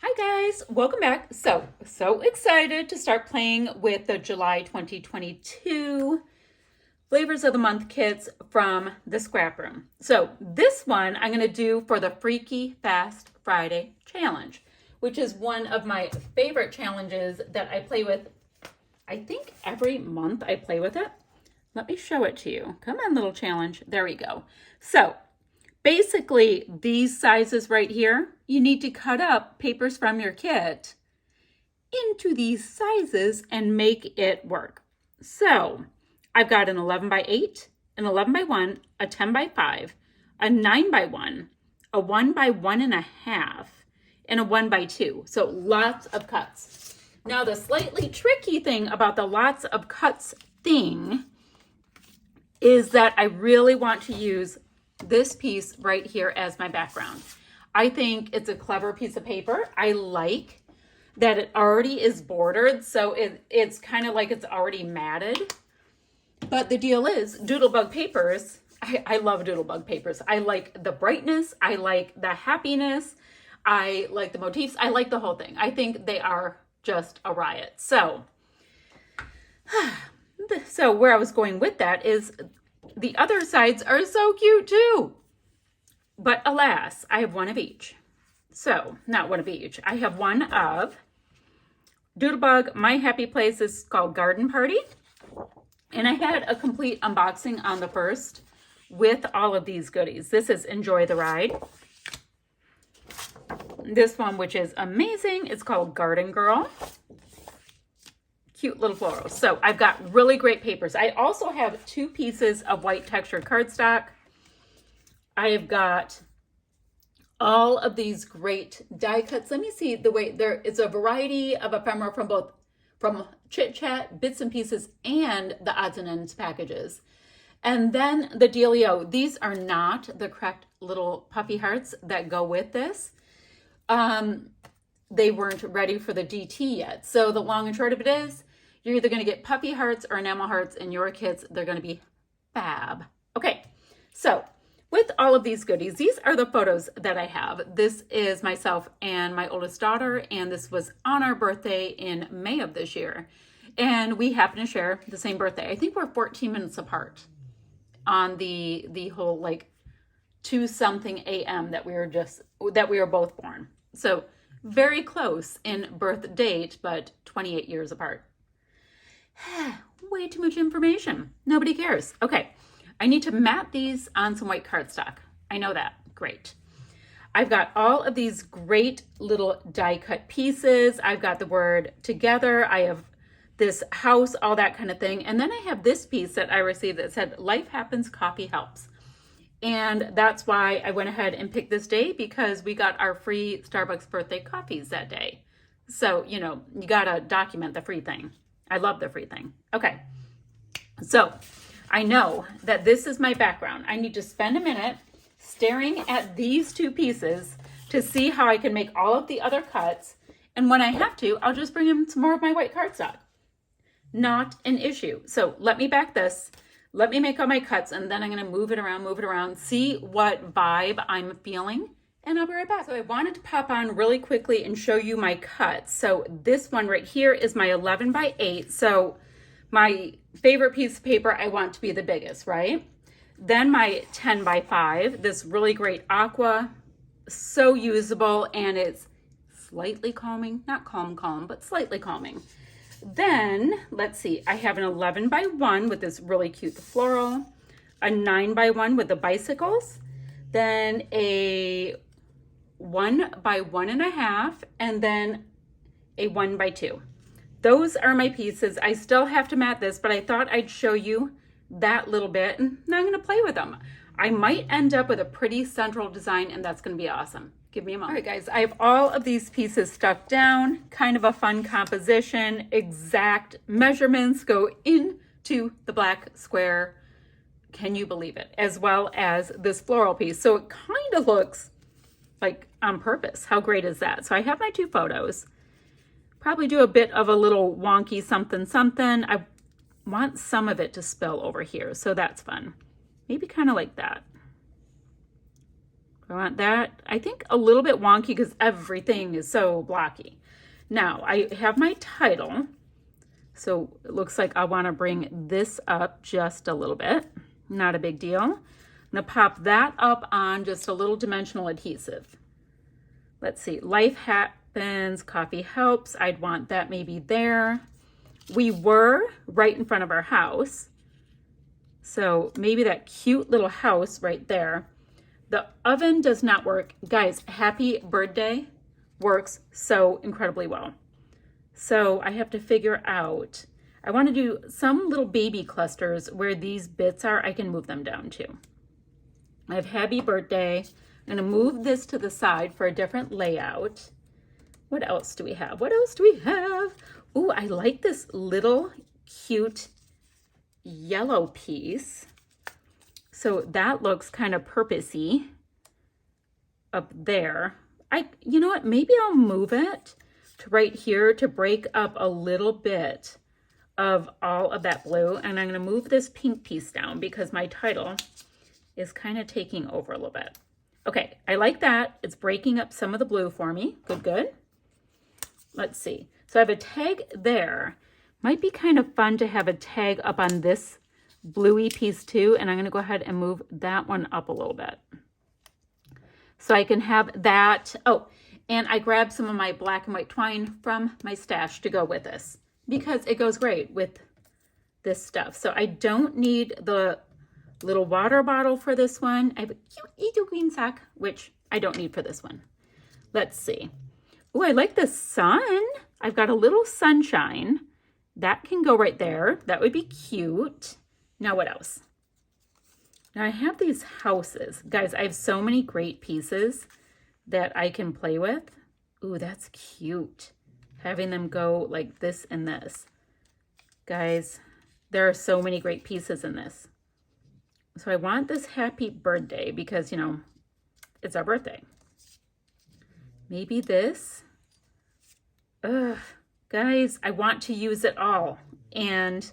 Hi guys, welcome back. So excited to start playing with the July 2022 Flavors of the Month kits from the Scrap Room. So this one I'm going to do for the Freaky Fast Friday challenge, which is one of my favorite challenges that I play with. I think every month I play with it. Let me show it to you. Come on, little challenge. There we go. So basically, these sizes right here, you need to cut up papers from your kit into these sizes and make it work. So I've got an 11 by 8, an 11 by 1, a 10 by 5, a 9 by 1, a 1 by 1.5, and a 1 by 2. So lots of cuts. Now the slightly tricky thing about the lots of cuts thing is that I really want to use this piece right here as my background. I think it's a clever piece of paper. I like that it already is bordered, so it's kind of like it's already matted. But the deal is, Doodlebug papers, I love Doodlebug papers. I like the brightness, I like the happiness, I like the motifs, I like the whole thing. I think they are just a riot. So where I was going with that is the other sides are so cute too. But alas, I have one of each. So, not one of each. I have one of Doodlebug My Happy Place. Is called Garden Party. And I had a complete unboxing on the first with all of these goodies. This is Enjoy the Ride. This one, which is amazing, it's called Garden Girl. Cute little florals. So I've got really great papers. I also have 2 pieces of white textured cardstock. I've got all of these great die cuts. Let me see the way there is a variety of ephemera from Chit Chat, bits and pieces, and the odds and ends packages. And then the dealio, these are not the correct little puffy hearts that go with this. They weren't ready for the DT yet. So the long and short of it is, you're either going to get puppy hearts or enamel hearts in your kits. They're going to be fab. Okay, so with all of these goodies, these are the photos that I have. This is myself and my oldest daughter, and this was on our birthday in May of this year. And we happen to share the same birthday. I think we're 14 minutes apart on the whole like 2-something a.m. that we were both born. So very close in birth date, but 28 years apart. Way too much information. Nobody cares. Okay, I need to mat these on some white cardstock. I know that. Great. I've got all of these great little die cut pieces. I've got the word together. I have this house, all that kind of thing. And then I have this piece that I received that said, Life Happens, Coffee Helps. And that's why I went ahead and picked this day, because we got our free Starbucks birthday coffees that day. So, you got to document the free thing. I love the free thing. Okay. So I know that this is my background. I need to spend a minute staring at these 2 pieces to see how I can make all of the other cuts. And when I have to, I'll just bring in some more of my white cardstock. Not an issue. So let me back this. Let me make all my cuts, and then I'm going to move it around, see what vibe I'm feeling, and I'll be right back. So I wanted to pop on really quickly and show you my cuts. So this one right here is my 11 by 8. So my favorite piece of paper, I want to be the biggest, right? Then my 10 by 5, this really great aqua, so usable, and it's slightly calming, not calm, but slightly calming. Then, let's see, I have an 11 by 1 with this really cute floral, a 9 by 1 with the bicycles, then a 1 by 1.5, and then a 1 by 2. Those are my pieces. I still have to mat this, but I thought I'd show you that little bit, and now I'm going to play with them. I might end up with a pretty central design, and that's going to be awesome. Give me a moment. All right, guys, I have all of these pieces stuck down, kind of a fun composition. Exact measurements go into the black square. Can you believe it? As well as this floral piece. So it kind of looks like on purpose. How great is that? So I have my 2 photos. Probably do a bit of a little wonky something. I want some of it to spill over here, so that's fun. Maybe kind of like that. I want that, I think, a little bit wonky because everything is so blocky. Now, I have my title. So it looks like I want to bring this up just a little bit. Not a big deal. I'm going to pop that up on just a little dimensional adhesive. Let's see. Life happens, coffee helps. I'd want that maybe there. We were right in front of our house. So maybe that cute little house right there. The oven does not work. Guys, happy birthday works so incredibly well. So I have to figure out, I want to do some little baby clusters where these bits are, I can move them down to. I have happy birthday. I'm going to move this to the side for a different layout. What else do we have? What else do we have? Ooh, I like this little cute yellow piece. So that looks kind of purposey up there. You know what? Maybe I'll move it to right here to break up a little bit of all of that blue. And I'm going to move this pink piece down because my title is kind of taking over a little bit. Okay, I like that. It's breaking up some of the blue for me. Good, good. Let's see. So I have a tag there. Might be kind of fun to have a tag up on this bluey piece too. And I'm going to go ahead and move that one up a little bit. So I can have that. Oh, and I grabbed some of my black and white twine from my stash to go with this because it goes great with this stuff. So I don't need the little water bottle for this one. I have a cute little green sock, which I don't need for this one. Let's see. Oh, I like the sun. I've got a little sunshine. That can go right there. That would be cute. Now what else? Now I have these houses. Guys, I have so many great pieces that I can play with. Ooh, that's cute. Having them go like this and this. Guys, there are so many great pieces in this. So I want this happy birthday because, you know, it's our birthday. Maybe this. Ugh, guys, I want to use it all. And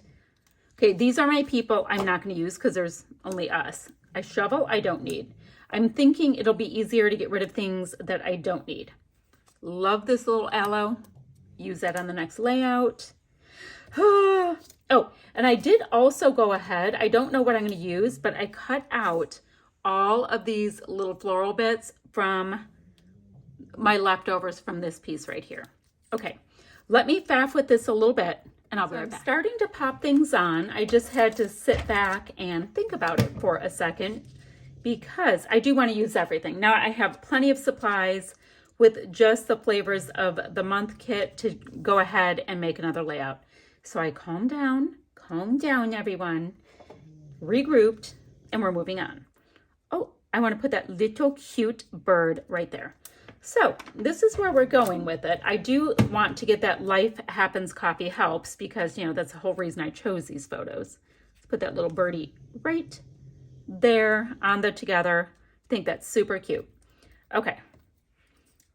okay, these are my people I'm not going to use because there's only us. A shovel I don't need. I'm thinking it'll be easier to get rid of things that I don't need. Love this little aloe. Use that on the next layout. Oh, and I did also go ahead. I don't know what I'm going to use, but I cut out all of these little floral bits from my leftovers from this piece right here. Okay, let me faff with this a little bit and I'll be right back. I'm starting to pop things on. I just had to sit back and think about it for a second because I do want to use everything. Now I have plenty of supplies with just the flavors of the month kit to go ahead and make another layout. So I calmed down everyone, regrouped, and we're moving on. Oh, I want to put that little cute bird right there. So this is where we're going with it. I do want to get that Life Happens Coffee Helps because, you know, that's the whole reason I chose these photos. Let's put that little birdie right there on the together. I think that's super cute. Okay.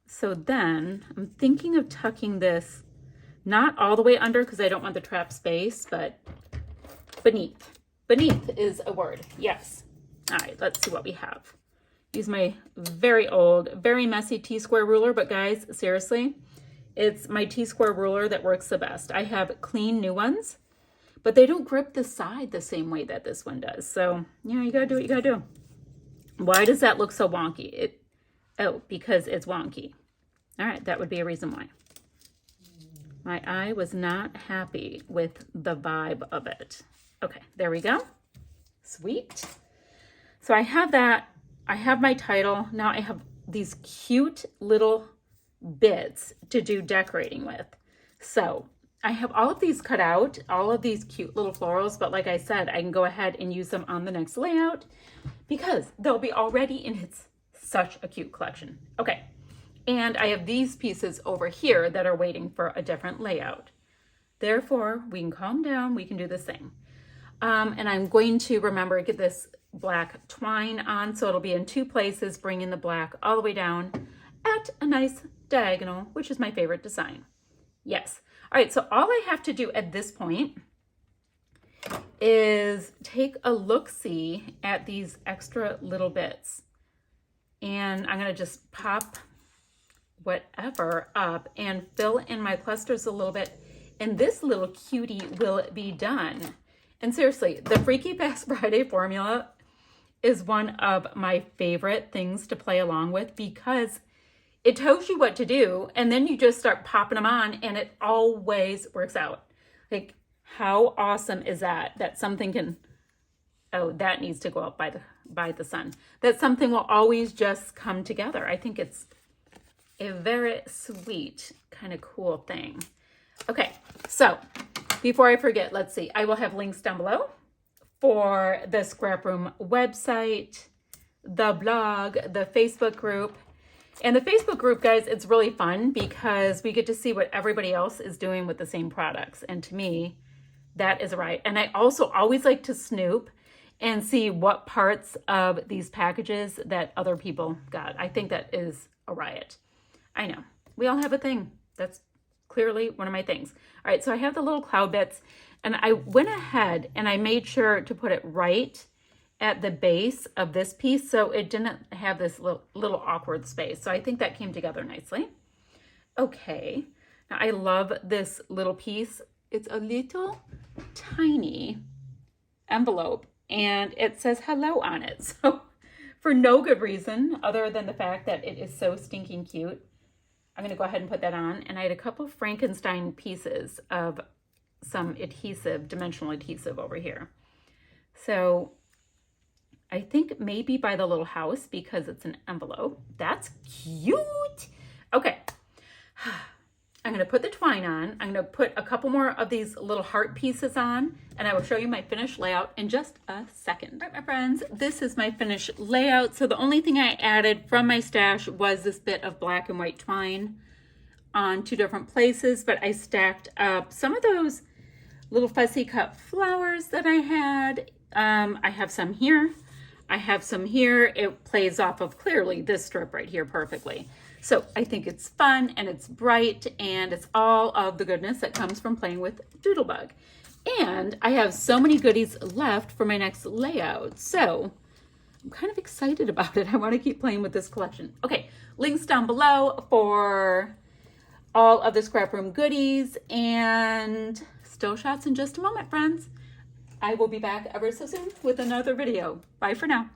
So then I'm thinking of tucking this not all the way under because I don't want the trap space, but beneath. Beneath is a word. Yes. All right, let's see what we have. Use my very old, very messy T-square ruler, but guys, seriously, it's my T-square ruler that works the best. I have clean new ones, but they don't grip the side the same way that this one does. So, yeah, you gotta do what you gotta do. Why does that look so wonky? Oh, because it's wonky. All right, that would be a reason why. My eye was not happy with the vibe of it. Okay, there we go. Sweet. So I have that. I have my title. Now I have these cute little bits to do decorating with. So I have all of these cut out, all of these cute little florals, but like I said, I can go ahead and use them on the next layout because they'll be already in such a cute collection. Okay. And I have these pieces over here that are waiting for a different layout. Therefore, we can calm down. We can do this thing. And I'm going to remember to get this black twine on. So it'll be in two places, bringing the black all the way down at a nice diagonal, which is my favorite design. Yes. All right. So all I have to do at this point is take a look-see at these extra little bits. And I'm going to just pop whatever up and fill in my clusters a little bit. And this little cutie will be done. And seriously, the Freaky Fast Friday formula is one of my favorite things to play along with because it tells you what to do, and then you just start popping them on, and it always works out. Like, how awesome is that? That something can, oh, that needs to go out by the sun. That something will always just come together. I think it's a very sweet, kind of cool thing. Okay, so before I forget, let's see. I will have links down below for the ScrapRoom website, the blog, the Facebook group. And the Facebook group, guys, it's really fun because we get to see what everybody else is doing with the same products. And to me, that is right. And I also always like to snoop and see what parts of these packages that other people got. I think that is a riot. I know. We all have a thing. That's clearly one of my things. All right, so I have the little cloud bits, and I went ahead and I made sure to put it right at the base of this piece so it didn't have this little awkward space. So I think that came together nicely. Okay, now I love this little piece. It's a little tiny envelope and it says hello on it. So for no good reason other than the fact that it is so stinking cute, I'm going to go ahead and put that on. And I had a couple Frankenstein pieces of some adhesive, dimensional adhesive over here. So I think maybe by the little house because it's an envelope. That's cute. Okay. I'm going to put the twine on. I'm going to put a couple more of these little heart pieces on, and I will show you my finished layout in just a second. All right, my friends, this is my finished layout. So the only thing I added from my stash was this bit of black and white twine on two different places, but I stacked up some of those little fussy cut flowers that I had. I have some here. I have some here. It plays off of clearly this strip right here perfectly. So I think it's fun and it's bright and it's all of the goodness that comes from playing with Doodlebug. And I have so many goodies left for my next layout. So I'm kind of excited about it. I want to keep playing with this collection. Okay, links down below for all of the ScrapRoom goodies and still shots in just a moment, friends. I will be back ever so soon with another video. Bye for now.